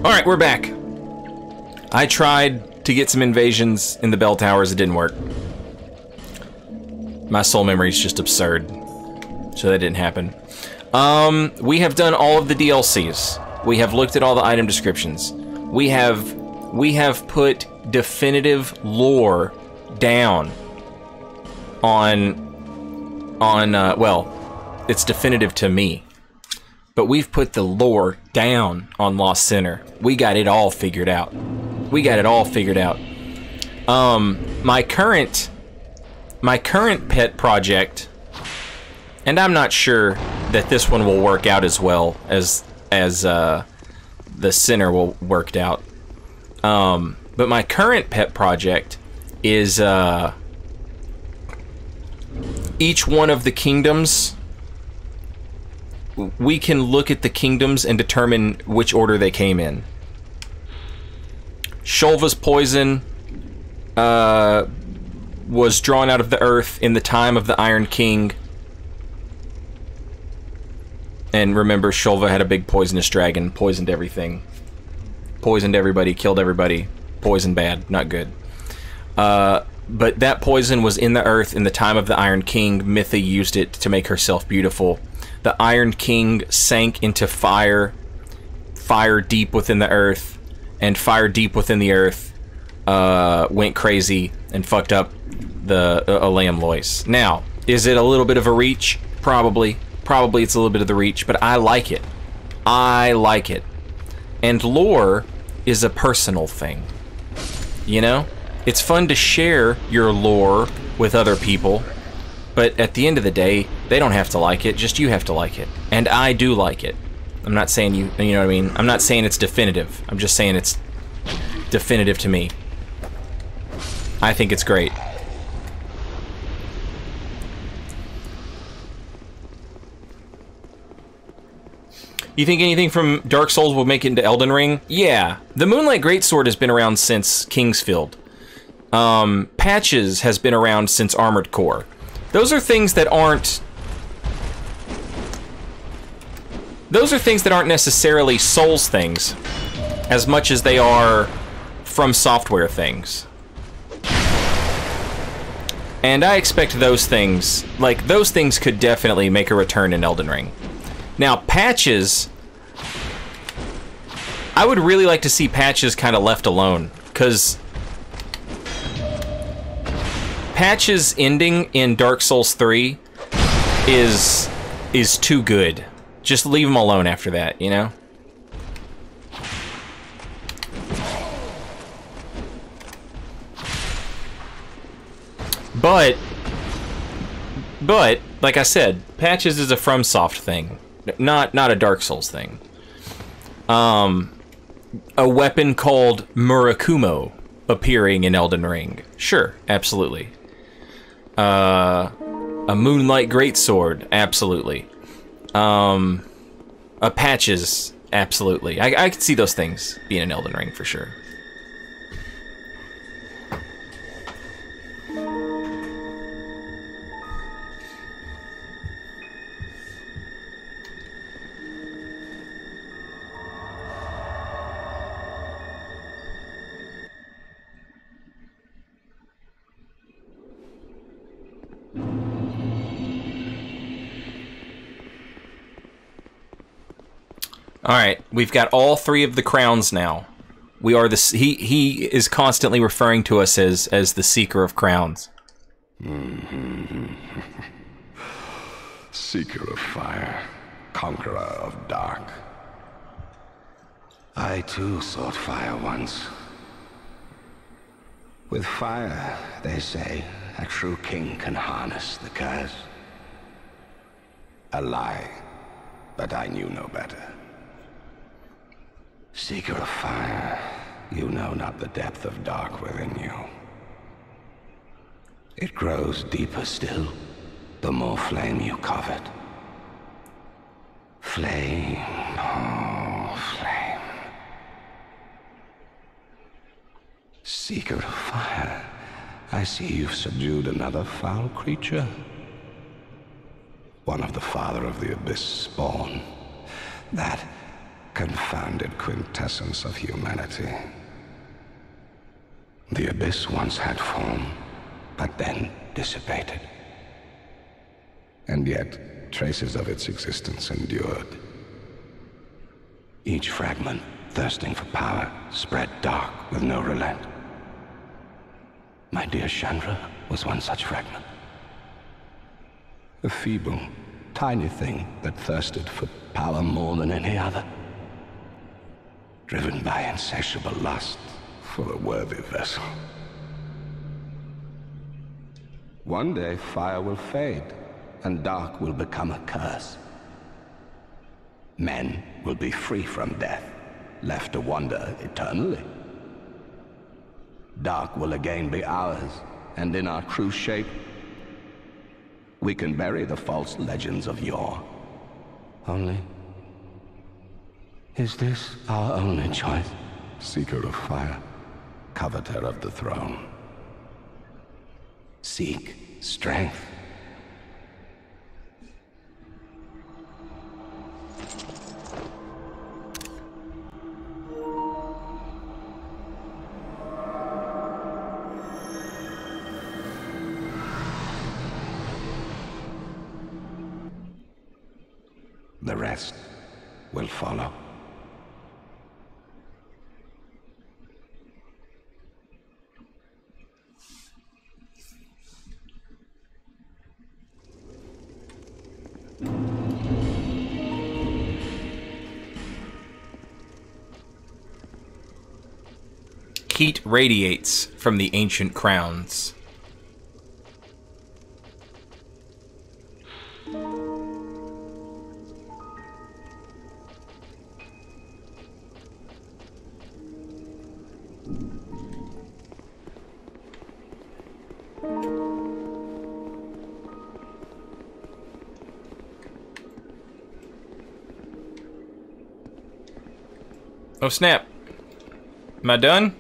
Alright, we're back. I tried to get some invasions in the bell towers, it didn't work. My soul memory is just absurd. So that didn't happen. We have done all of the DLCs. We have looked at all the item descriptions. We have put definitive lore down on well, it's definitive to me. But we've put the lore down on Lost Sinner. We got it all figured out. We got it all figured out. My current pet project, and I'm not sure that this one will work out as well as the Sinner will worked out. But my current pet project is each one of the kingdoms. We can look at the kingdoms and determine which order they came in. Shulva's poison was drawn out of the earth in the time of the Iron King. And remember, Shulva had a big poisonous dragon, poisoned everything. Poisoned everybody, killed everybody. Poison bad, not good. But that poison was in the earth in the time of the Iron King. Mitha used it to make herself beautiful. The Iron King sank into fire deep within the earth, and fire deep within the earth went crazy and fucked up the Elam Lois. Now, is it a little bit of a reach? Probably. Probably it's a little bit of the reach, but I like it. I like it. And lore is a personal thing. You know? It's fun to share your lore with other people, but at the end of the day, they don't have to like it, just you have to like it. And I do like it. I'm not saying you know what I mean? I'm not saying it's definitive. I'm just saying it's definitive to me. I think it's great. You think anything from Dark Souls will make it into Elden Ring? Yeah. The Moonlight Greatsword has been around since Kingsfield. Patches has been around since Armored Core. Those are things that aren't... Those are things that aren't necessarily Souls things, as much as they are From Software things. And I expect those things, like, those things could definitely make a return in Elden Ring. Now, Patches... I would really like to see Patches kind of left alone, because... Patches' ending in Dark Souls 3 is too good. Just leave him alone after that, you know? But, like I said, Patches is a FromSoft thing, not a Dark Souls thing. A weapon called Murakumo appearing in Elden Ring. Sure, absolutely. A Moonlight Greatsword, absolutely. A Patches, absolutely. I could see those things being in Elden Ring for sure. Alright, we've got all three of the crowns now. We are the... He is constantly referring to us as the Seeker of Crowns. Seeker of fire, conqueror of dark. I too sought fire once. With fire, they say, a true king can harness the curse. A lie, but I knew no better. Seeker of fire, you know not the depth of dark within you. It grows deeper still, the more flame you covet. Flame, oh, flame. Seeker of fire, I see you've subdued another foul creature. One of the Father of the Abyss spawn. That confounded quintessence of humanity. The abyss once had form, but then dissipated. And yet, traces of its existence endured. Each fragment, thirsting for power, spread dark with no relent. My dear Chandra was one such fragment. A feeble, tiny thing that thirsted for power more than any other. Driven by insatiable lust for a worthy vessel. One day fire will fade, and dark will become a curse. Men will be free from death, left to wander eternally. Dark will again be ours, and in our true shape, we can bury the false legends of yore. Only, is this our only choice? Seeker of fire, coveter of the throne. Seek strength. The rest will follow. Heat radiates from the ancient crowns. Oh snap. Am I done?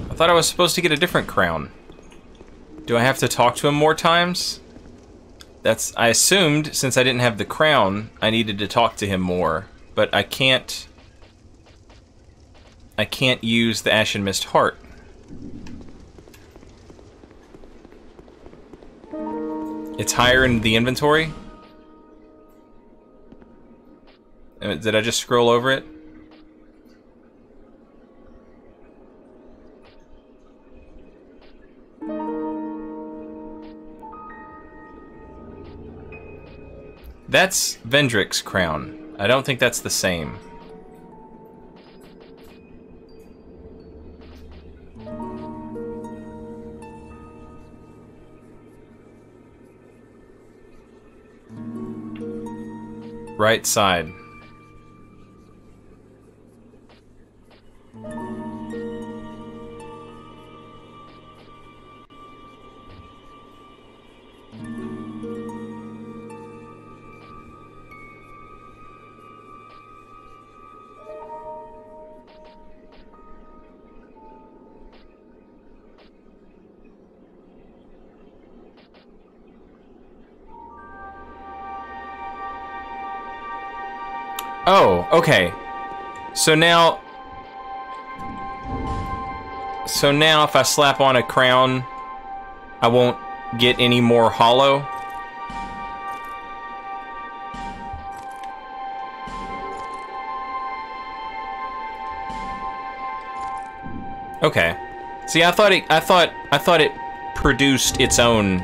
I thought I was supposed to get a different crown. Do I have to talk to him more times? I assumed, since I didn't have the crown, I needed to talk to him more. But I can't use the Ashen Mist Heart. It's higher in the inventory? Did I just scroll over it? That's Vendrick's crown. I don't think that's the same. Right side. Oh, okay. So now if I slap on a crown, I won't get any more hollow? Okay. See, I thought it produced its own.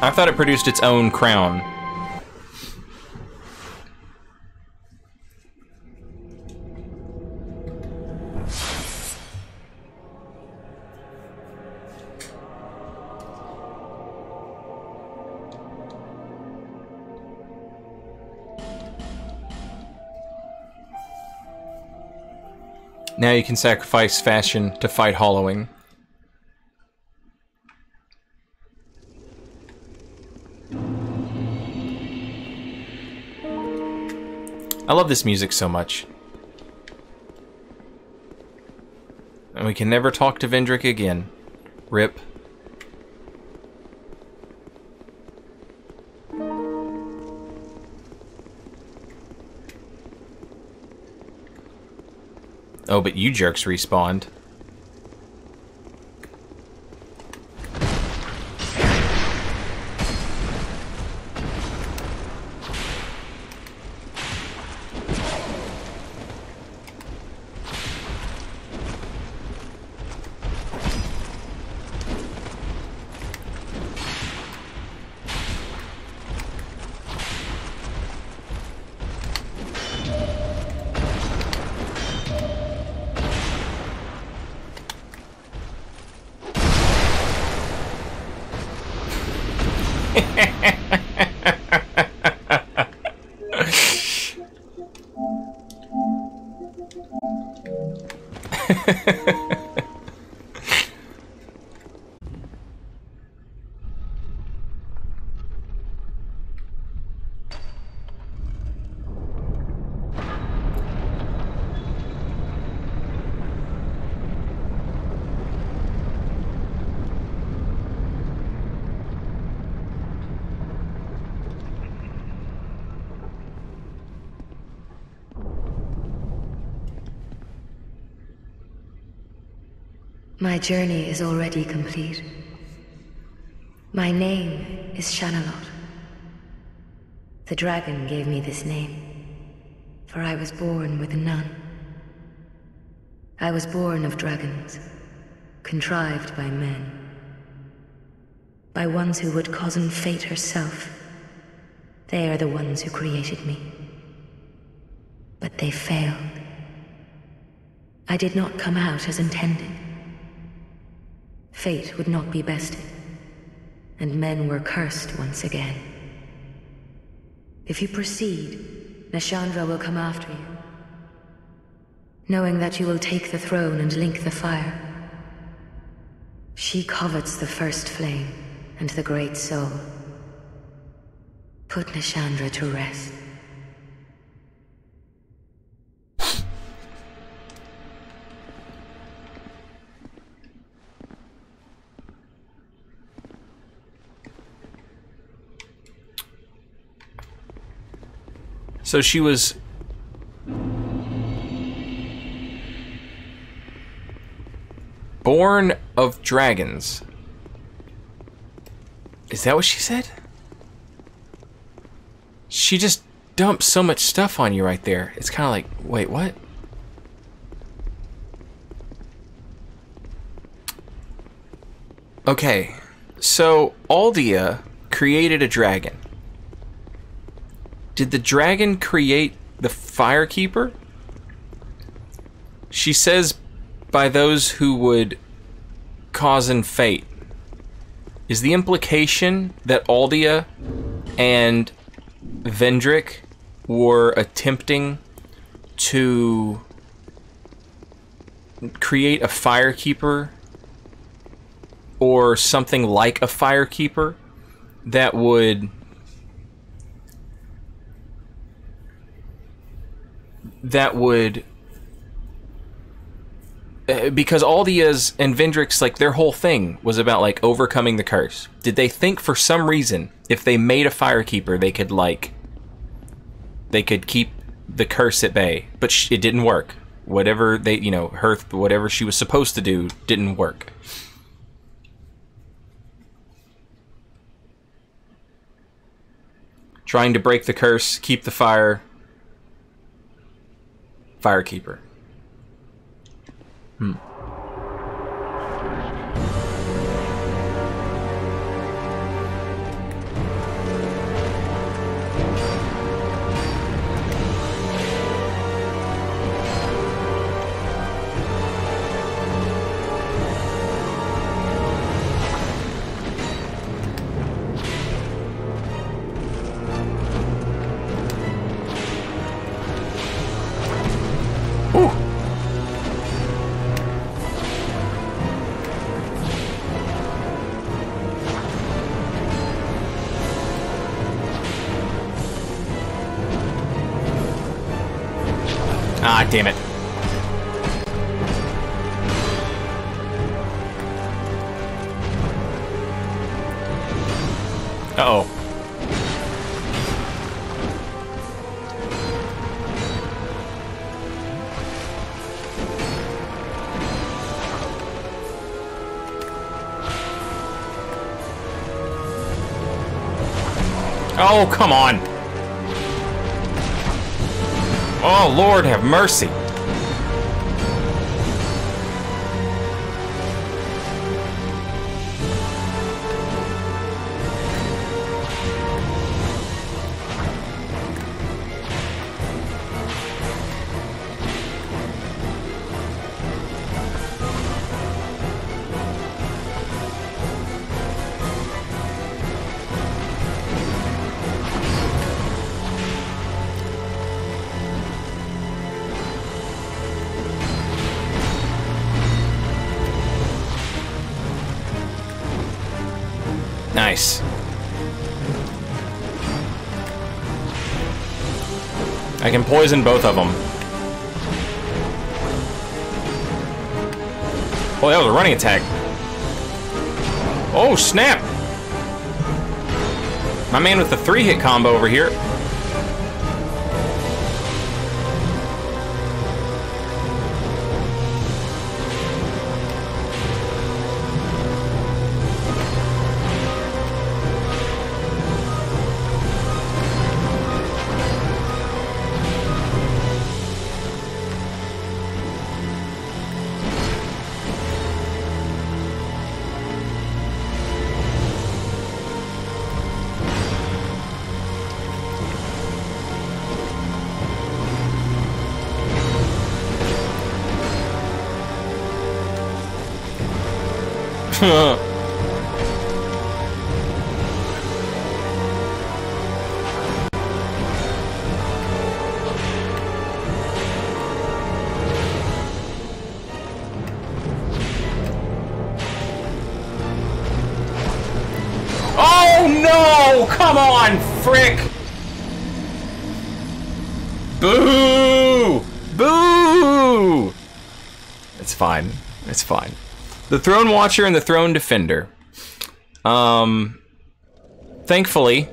I thought it produced its own crown. Now you can sacrifice fashion to fight hollowing. I love this music so much. And we can never talk to Vendrick again. Rip. Oh, but you jerks respawned. My journey is already complete. My name is Shanalot. The dragon gave me this name, for I was born with none. I was born of dragons, contrived by men. By ones who would cozen fate herself. They are the ones who created me. But they failed. I did not come out as intended. Fate would not be bested, and men were cursed once again. If you proceed, Nashandra will come after you, knowing that you will take the throne and link the fire. She covets the first flame and the great soul. Put Nashandra to rest. So she was... born of dragons. Is that what she said? She just dumped so much stuff on you right there. It's kind of like, wait, what? Okay, so Aldia created a dragon. Did the dragon create the Firekeeper? She says, by those who would cozen fate. Is the implication that Aldia and Vendrick were attempting to create a Firekeeper or something like a Firekeeper that would... because Aldia's and Vendrick's, like, their whole thing was about, like, overcoming the curse. Did they think for some reason, if they made a Firekeeper, they could, like, they could keep the curse at bay? But it didn't work. Whatever they, you know, whatever she was supposed to do didn't work. Trying to break the curse, keep the fire. Firekeeper. Ah, damn it. Uh-oh. Oh, come on. Oh, Lord, have mercy. Nice. I can poison both of them. Oh, that was a running attack. Oh, snap! My man with the 3-hit combo over here. Oh no! Come on, frick! Boo! Boo! It's fine. It's fine. The Throne Watcher and the Throne Defender. Thankfully,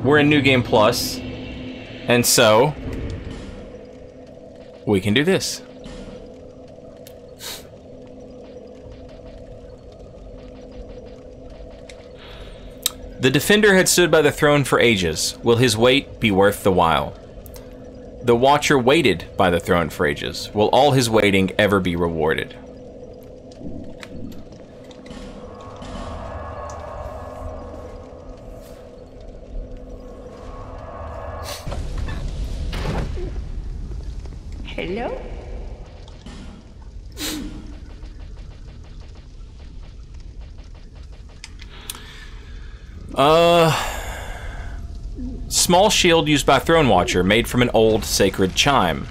we're in New Game Plus, and so we can do this. The Defender had stood by the throne for ages. Will his wait be worth the while? The Watcher waited by the throne for ages. Will all his waiting ever be rewarded? Hello? Small shield used by Throne Watcher, made from an old sacred chime.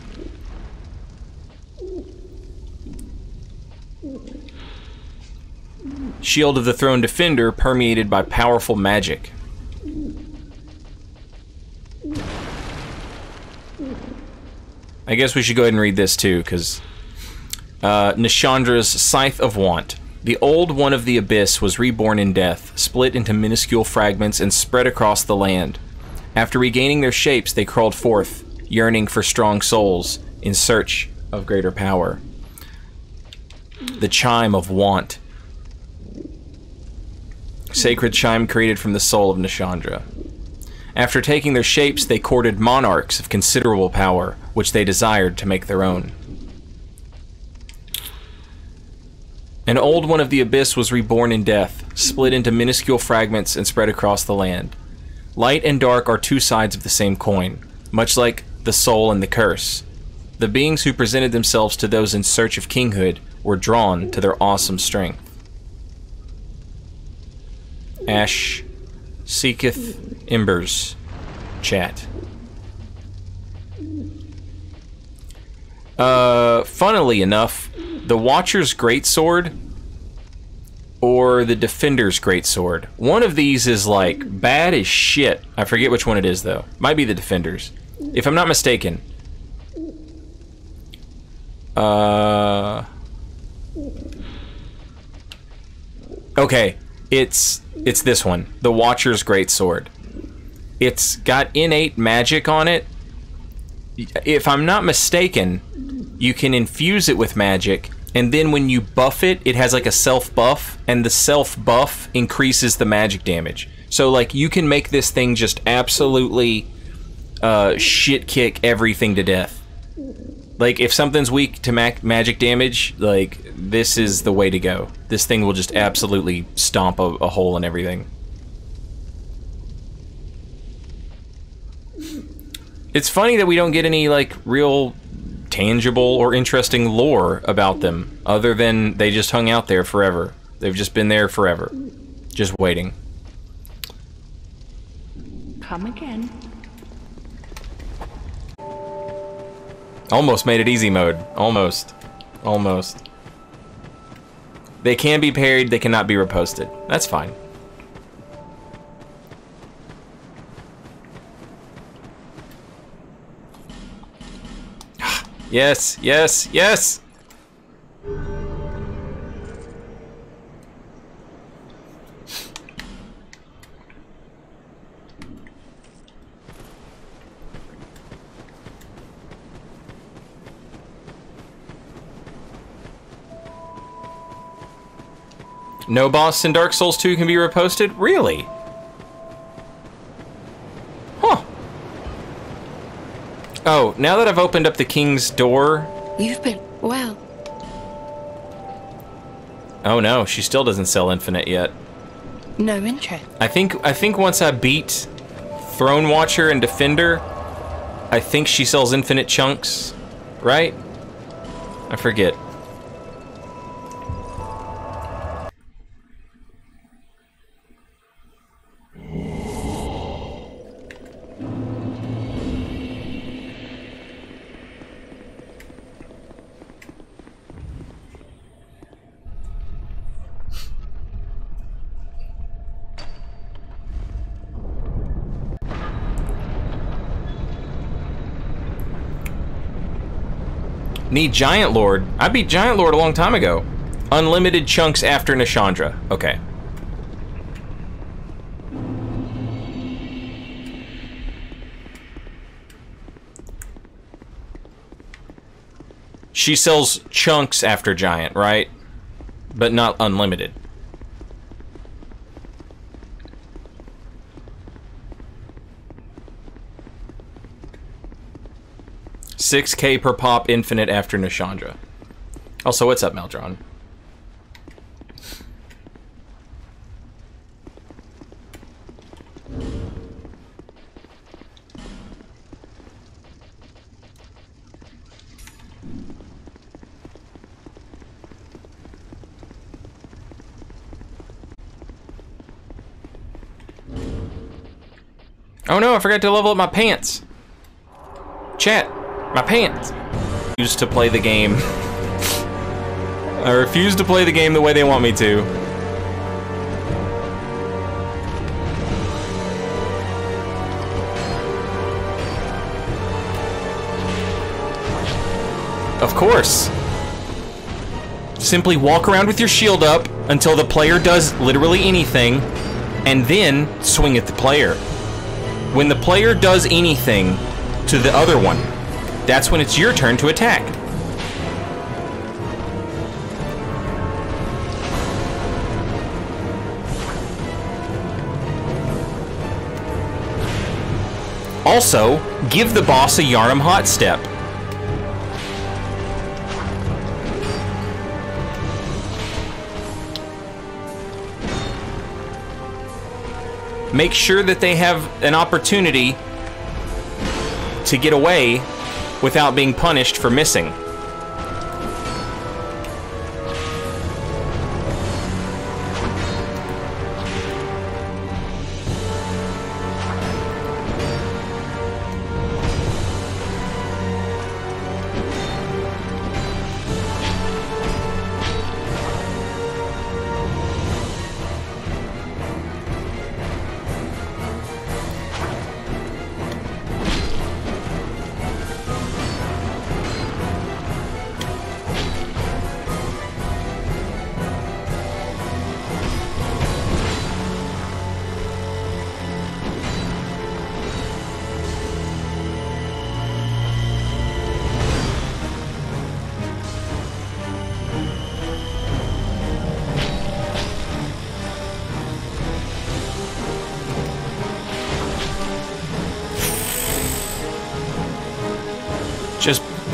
Shield of the Throne Defender, permeated by powerful magic. I guess we should go ahead and read this too, because Nashandra's Scythe of Want. The old one of the Abyss was reborn in death, split into minuscule fragments and spread across the land. After regaining their shapes, they crawled forth, yearning for strong souls, in search of greater power. The Chime of Want. Sacred chime created from the soul of Nashandra. After taking their shapes, they courted monarchs of considerable power, which they desired to make their own. An old one of the Abyss was reborn in death, split into minuscule fragments and spread across the land. Light and dark are two sides of the same coin, much like the soul and the curse. The beings who presented themselves to those in search of kinghood were drawn to their awesome strength. Ash seeketh embers. Chat. Funnily enough, the Watcher's Greatsword or the Defender's Greatsword. One of these is like bad as shit. I forget which one it is though. Might be the Defender's, if I'm not mistaken. Okay, it's this one, the Watcher's Greatsword. It's got innate magic on it. If I'm not mistaken, you can infuse it with magic, and then when you buff it, it has like a self buff, and the self buff increases the magic damage. So, like, you can make this thing just absolutely shit kick everything to death. Like, if something's weak to magic damage, like, this is the way to go. This thing will just absolutely stomp a hole in everything. It's funny that we don't get any, like, real tangible or interesting lore about them, other than they just hung out there forever. They've just been there forever. Just waiting. Come again. Almost made it easy mode. Almost. Almost. They can be parried, they cannot be riposted. That's fine. Yes, yes, yes! No boss in Dark Souls 2 can be riposted? Really? Huh. Oh, now that I've opened up the king's door... You've been well. Oh no, she still doesn't sell infinite yet. No interest. I think once I beat Throne Watcher and Defender, I think she sells infinite chunks, right? I forget. Need Giant Lord. I beat Giant Lord a long time ago. Unlimited chunks after Nashandra. Okay. She sells chunks after Giant, right? But not unlimited. $6K per pop, infinite after Nashandra. Also, what's up, Meldron? Oh no, I forgot to level up my pants. Chat. My pants. I refuse to play the game. I refuse to play the game the way they want me to. Of course. Simply walk around with your shield up until the player does literally anything, and then swing at the player. When the player does anything to the other one, that's when it's your turn to attack. Also, give the boss a Yharnam hot step. Make sure that they have an opportunity to get away without being punished for missing.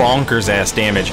bonkers ass damage.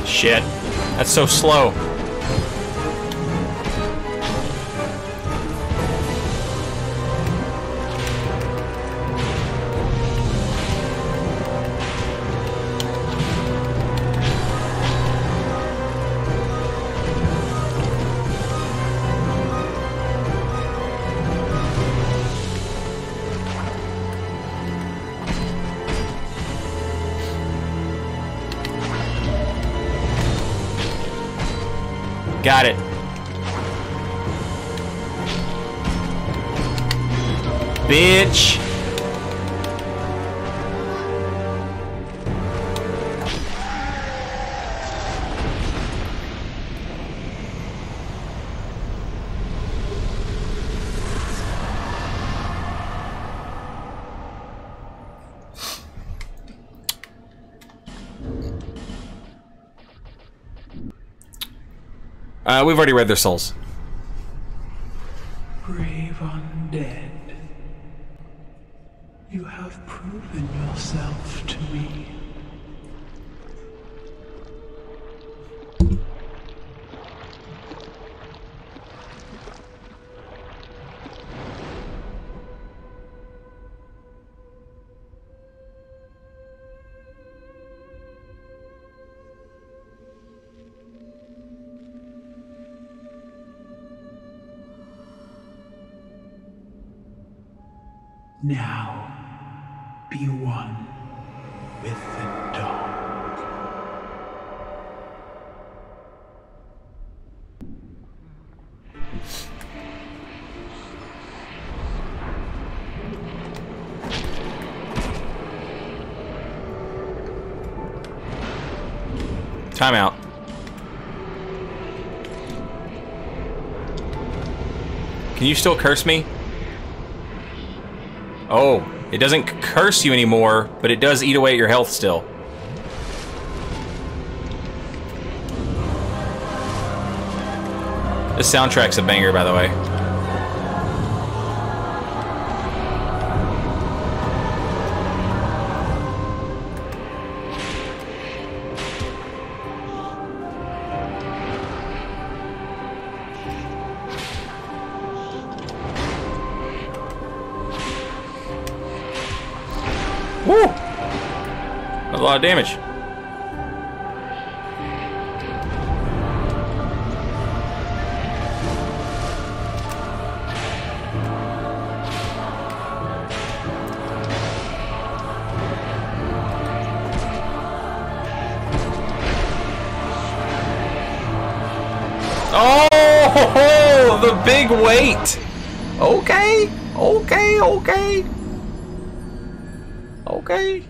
Shit. That's so slow. Got it. Bitch. We've already read their souls. Brave undead, you have proven yourself to me. Now, be one with the dark. Time out. Can you still curse me? Oh, it doesn't curse you anymore, but it does eat away at your health still. This soundtrack's a banger, by the way. Woo! That's a lot of damage. Oh, the big weight. Okay, okay, okay. Okay.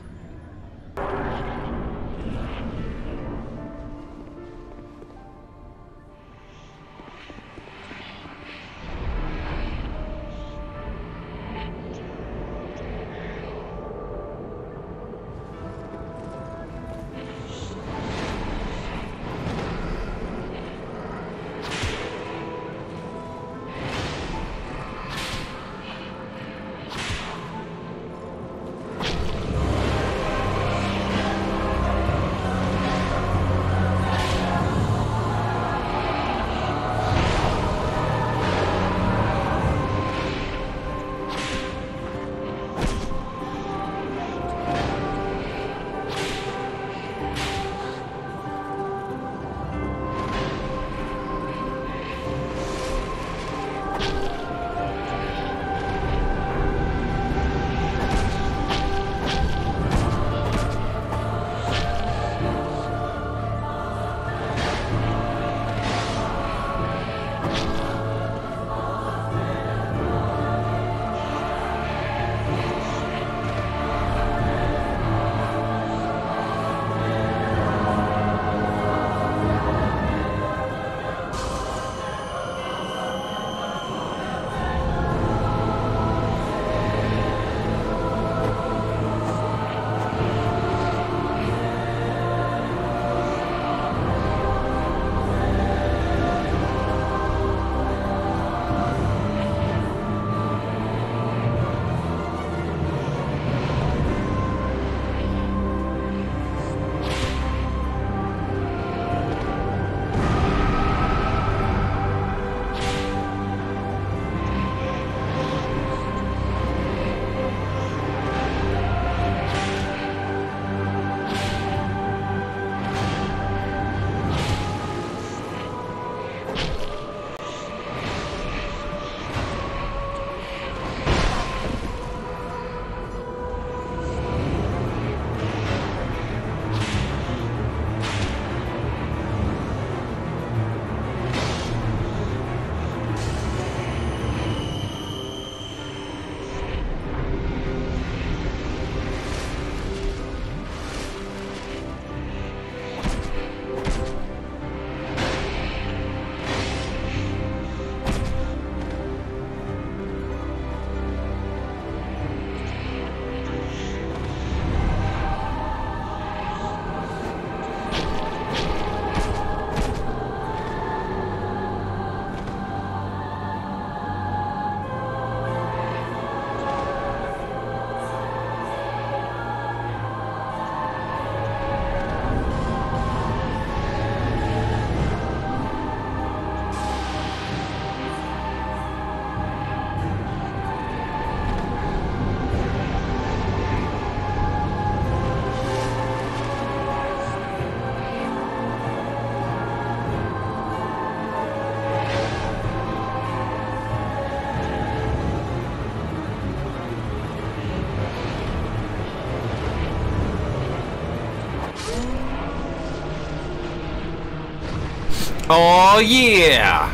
Oh yeah!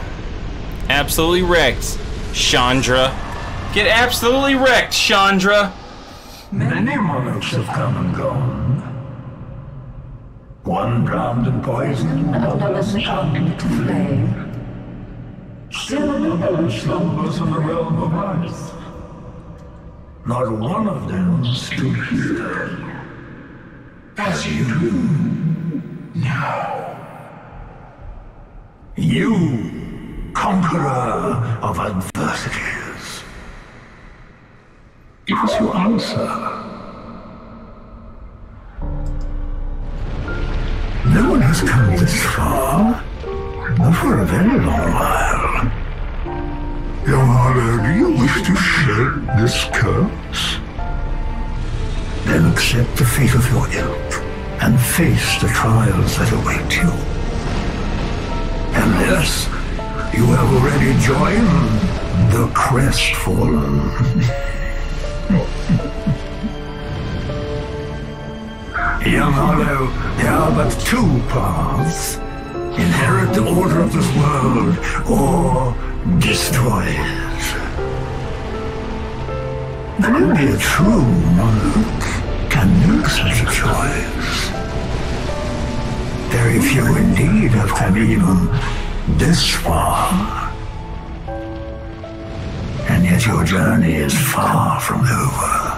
Absolutely wrecked, Chandra. Get absolutely wrecked, Chandra. Many monarchs have come and gone. One drowned in poison, another succumbed to flame. Still another slumbers in the realm of earth. Not one of them stood here, as you do now. You conqueror of adversities. Give us your answer. No one has come this far, not for a very long while. Young Harlow, do you wish to shed this curse? Then accept the fate of your ilk, and face the trials that await you. Unless you have already joined the Crestfallen. Young Harlow, there are but two paths. Inherit the order of this world, or destroy it. But only a true monarch can make such a choice. Very few indeed have come even this far. And yet your journey is far from over.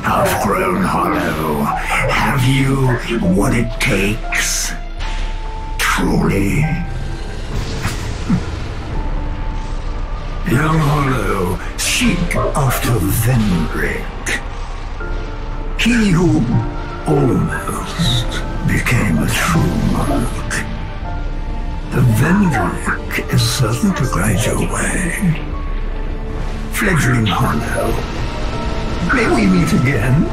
Half-grown Harlow, have you what it takes? Truly? Young Harlow, seek after Vendrick. He who almost became a true monarch. The Vendrick is certain to guide your way. Fledgling Harlow, may we meet again?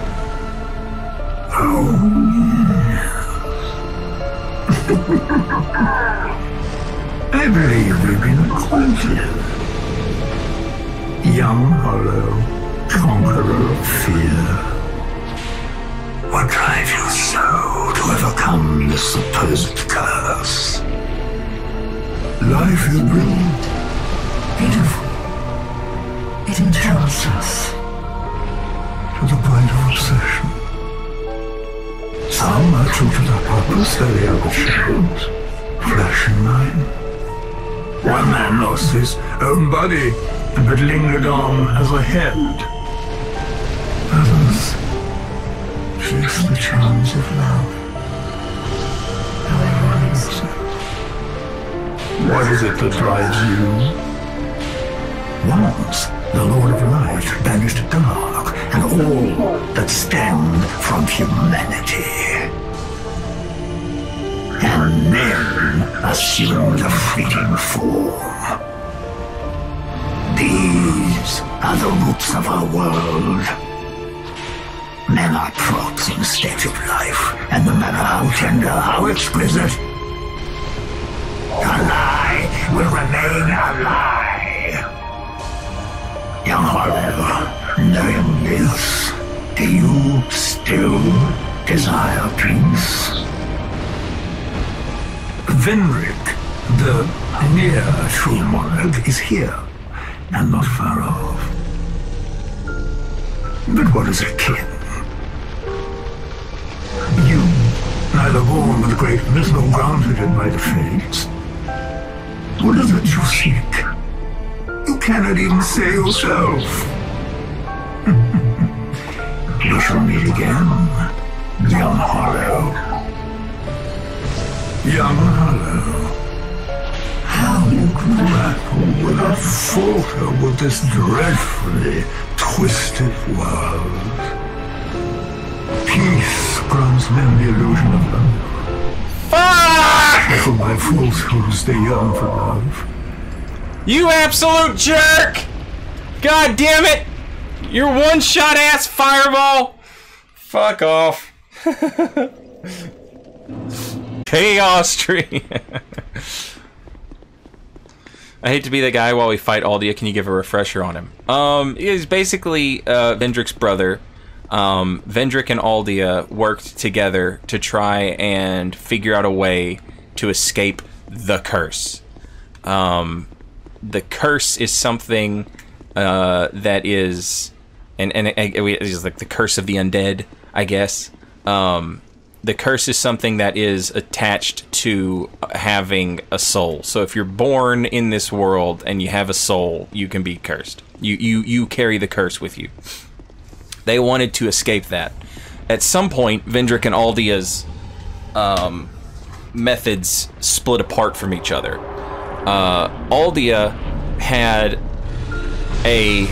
Oh, yes. I believe we've been acquainted. Young Harlow, conqueror of fear. What drives you so to overcome this supposed curse? Life is brilliant, beautiful. It enchants us to the point of obsession. Some are true to their purpose, the other shadows, flesh and mind. One man lost his own body, but lingered on as a head. Others chase the charms of love, however innocent. What is it that drives you? Once, the Lord of Light banished dark and all that stand from humanity. And men assumed a fleeting form. These are the roots of our world. Men are props in stage of life, and no matter how tender, how exquisite, a lie will remain a lie. Young Harlow, knowing this, do you still desire peace? Vendrick, the near true monarch, is here, and not far off. But what is a king? You, neither born with greatness nor granted it by the fates. What is it you seek? You cannot even say yourself. We shall meet again, young Harlow. Young Harlow. How you grapple without falter with this dreadfully twisted world. Peace grants men the illusion of love. Fuck! For by falsehoods they yearn for love. You absolute jerk! God damn it! Your one-shot ass fireball! Fuck off. Chaos tree. I hate to be the guy while we fight Aldia. Can you give a refresher on him? He's basically Vendrick's brother. Vendrick and Aldia worked together to try and figure out a way to escape the curse. The curse is something that is, and it is like the curse of the undead, I guess. The curse is something that is attached to having a soul. So if you're born in this world and you have a soul, you can be cursed. You carry the curse with you. They wanted to escape that. At some point, Vendrick and Aldia's methods split apart from each other. Aldia had a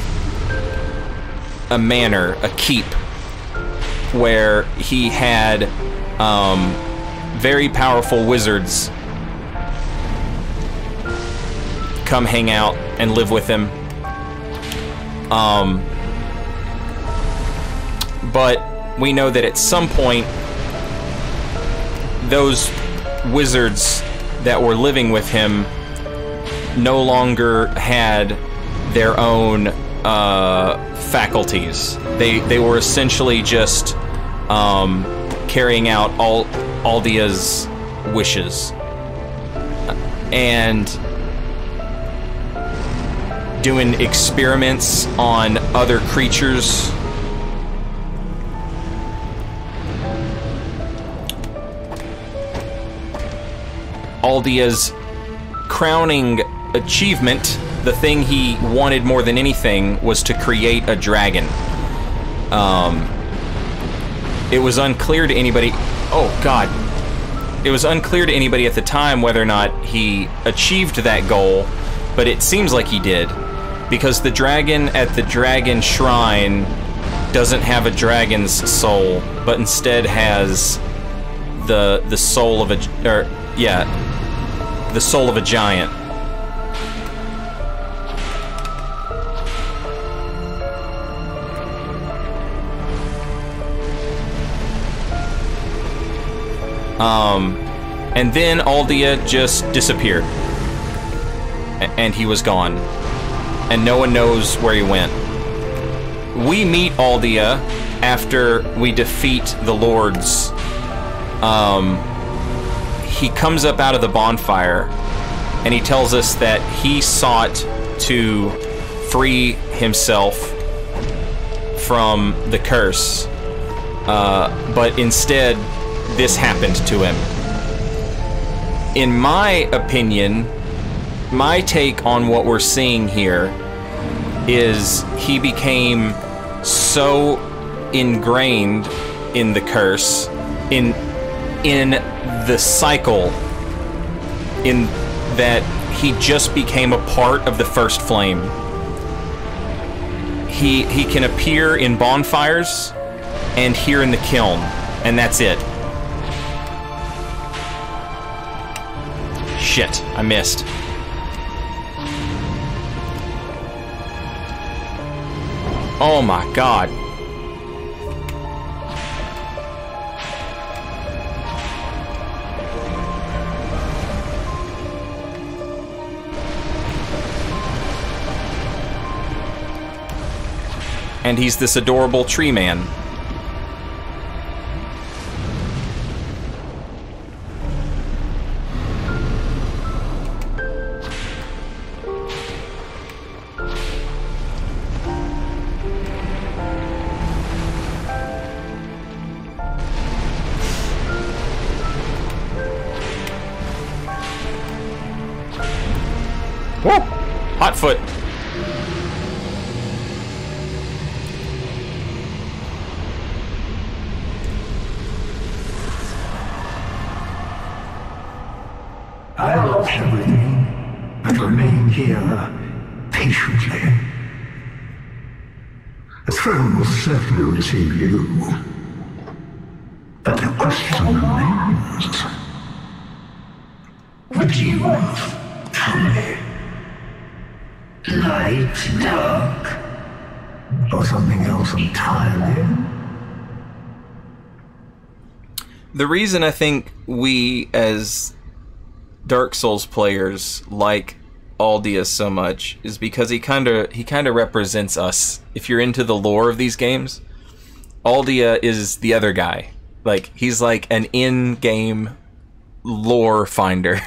manor, a keep, where he had very powerful wizards come hang out and live with him. But we know that at some point, those wizards that were living with him no longer had their own faculties. They were essentially just carrying out Aldia's wishes and doing experiments on other creatures. Aldia's crowning achievement, the thing he wanted more than anything, was to create a dragon. It was unclear to anybody... Oh, God. It was unclear to anybody at the time whether or not he achieved that goal, but it seems like he did, because the dragon at the dragon shrine doesn't have a dragon's soul, but instead has the soul of a... the soul of a giant. And then Aldia just disappeared. And he was gone. And no one knows where he went. We meet Aldia after we defeat the lords. He comes up out of the bonfire, and he tells us that he sought to free himself from the curse, but instead, this happened to him. In my opinion, my take on what we're seeing here is he became so ingrained in the curse, in the cycle, in that he just became a part of the First Flame. He can appear in bonfires and here in the kiln, and that's it. Shit, I missed. Oh my God. And he's this adorable tree man. Woo! Hotfoot. I lost everything, but remain here patiently. The throne will certainly receive you. But the question remains. Would you tell me? Light, dark, or something else entirely? The reason I think we, as Dark Souls players, like Aldia so much is because he kind of represents us. If you're into the lore of these games, Aldia is the other guy. Like, he's like an in-game lore finder.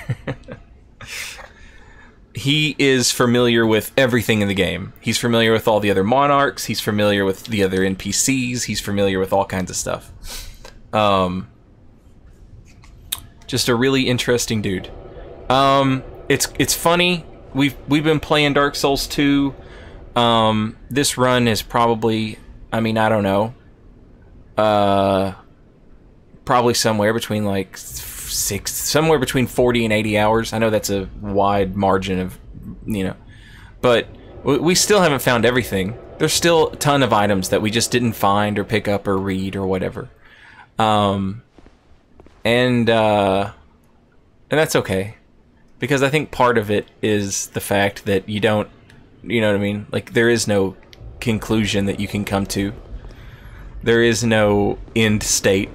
He is familiar with everything in the game. He's familiar with all the other monarchs. He's familiar with the other NPCs. He's familiar with all kinds of stuff. Just a really interesting dude. It's funny. We've been playing Dark Souls 2. This run is probably, I mean, I don't know. Probably somewhere between like somewhere between 40 and 80 hours. I know that's a wide margin of, you know, but we still haven't found everything. There's still a ton of items that we just didn't find or pick up or read or whatever. And that's okay, because I think part of it is the fact that you don't, you know what I mean? Like, there is no conclusion that you can come to. There is no end state.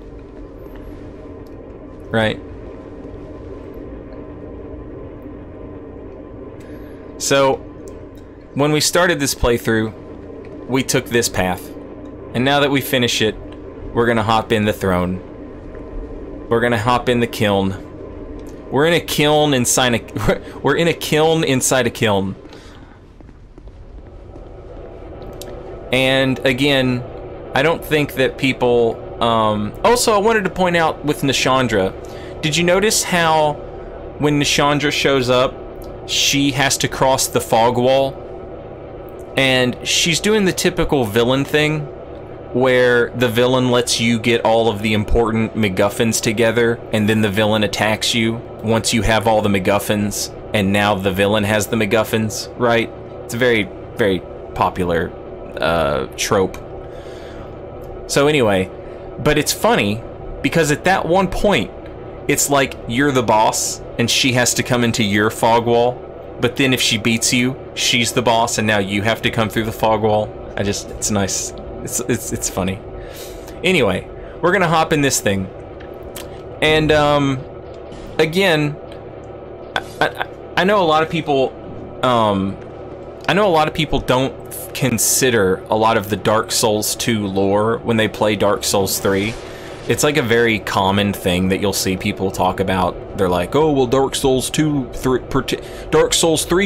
Right? So, when we started this playthrough, we took this path. And now that we finish it, we're gonna hop in the throne. We're gonna hop in the kiln. We're in a kiln inside a... We're in a kiln inside a kiln. And, again, I don't think that people... Also, I wanted to point out with Nashandra, did you notice how when Nashandra shows up, she has to cross the fog wall? And she's doing the typical villain thing, where the villain lets you get all of the important MacGuffins together, and then the villain attacks you once you have all the MacGuffins, and now the villain has the MacGuffins, right? It's a very, very popular trope. So anyway, but it's funny, because at that one point, it's like you're the boss, and she has to come into your fog wall. But then if she beats you, she's the boss, and now you have to come through the fog wall. It's nice. It's funny. Anyway, we're gonna hop in this thing. And, again, I know a lot of people, don't consider a lot of the Dark Souls 2 lore when they play Dark Souls 3. It's like a very common thing that you'll see people talk about. They're like, oh, well, Dark Souls 3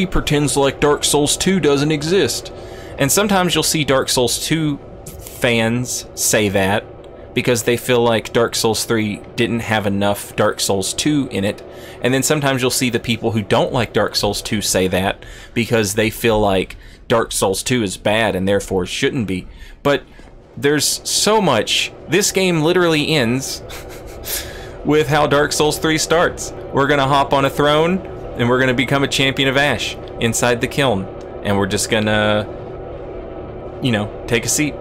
pretends like Dark Souls 2 doesn't exist. And sometimes you'll see Dark Souls 2 fans say that because they feel like Dark Souls 3 didn't have enough Dark Souls 2 in it. And then sometimes you'll see the people who don't like Dark Souls 2 say that because they feel like Dark Souls 2 is bad and therefore shouldn't be. But there's so much. This game literally ends with how Dark Souls 3 starts. We're gonna hop on a throne and we're gonna become a champion of Ash inside the kiln, and we're just gonna, you know, take a seat.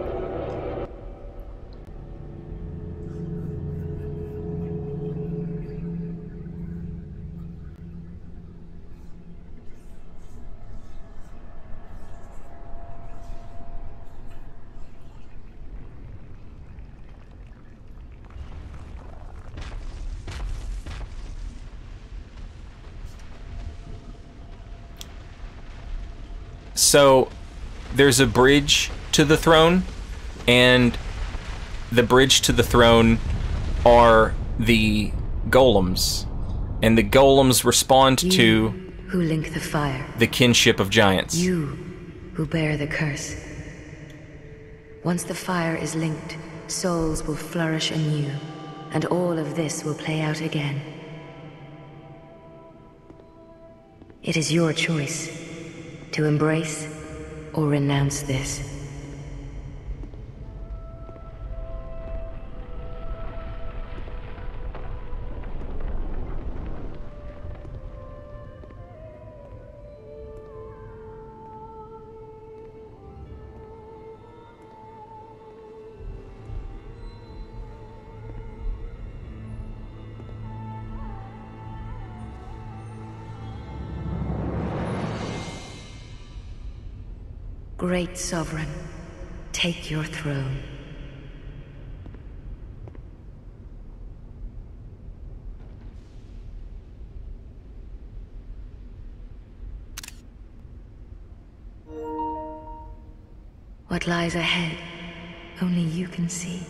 So, there's a bridge to the throne, and the bridge to the throne are the golems. And the golems respond to who link the fire, the kinship of giants. You who bear the curse. Once the fire is linked, souls will flourish anew, and all of this will play out again. It is your choice to embrace or renounce this. Great Sovereign, take your throne. What lies ahead, only you can see.